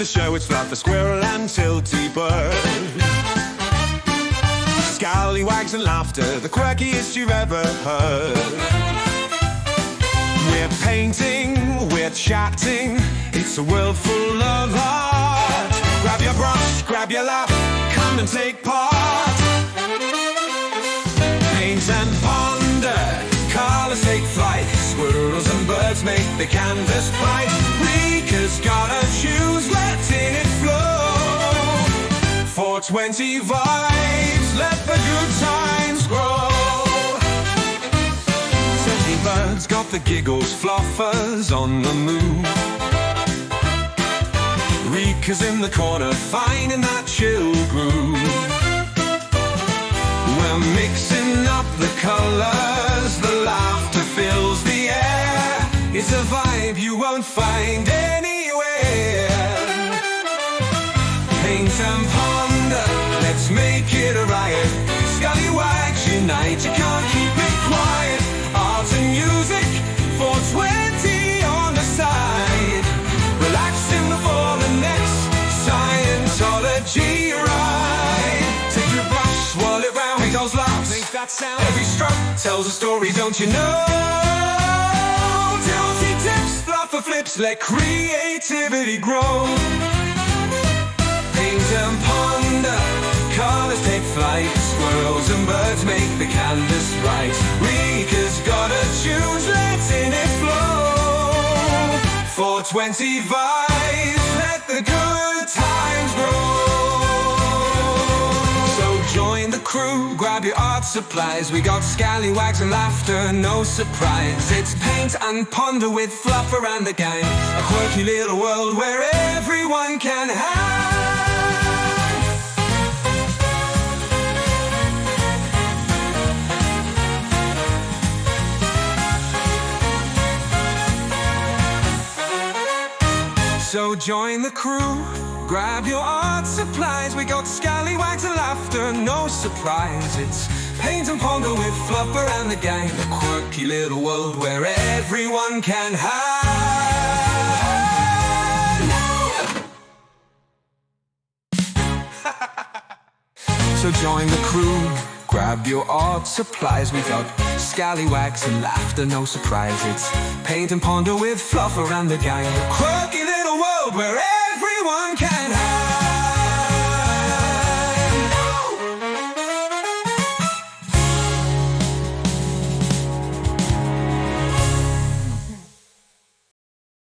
the show, it's Fluffer, Squirrel and Tilty bird. Scallywags and laughter, the quirkiest you've ever heard. We're painting, we're chatting, it's a world full of art. Grab your brush, grab your lap, come and take part. Paint and ponder, colors take flight. Squirrels and birds make the canvas bright. Rica's gotta choose, letting it flow. 420 vibes, let the good times grow. Tilty birds got the giggles, Fluffer's on the move. Rica's in the corner, finding that chill groove. We're mixing up the colors, the laughter fills the air. It's a vibe you won't find anywhere. Paint and ponder, let's make it a riot. Scallywags unite, you can't keep it quiet. Art and music, 420 on the side. Relaxing before the next Scientology ride. Take your brush, swirl it round, make those laughs, make that sound. Every stroke tells a story, don't you know? Tilty tips, Fluffer flips, let creativity grow. Paint and ponder, colors take flight. Squirrels and birds make the canvas bright. Rica's gotta choose, letting it flow. 420 vibes, let the good times grow. So join the crew, grab your art supplies. We got scallywags and laughter, no surprise. It's paint and ponder with Fluffer and the gang. A quirky little world where everyone can have. So join the crew, grab your art supplies. We got scallywags and laughter, no surprise. It's paint and ponder with Fluffer and the gang. A quirky little world where everyone can hide. So join the crew, grab your art supplies. We got scallywags and laughter, no surprise. It's paint and ponder with Fluffer and the gang. A quirky little world where everyone can hide.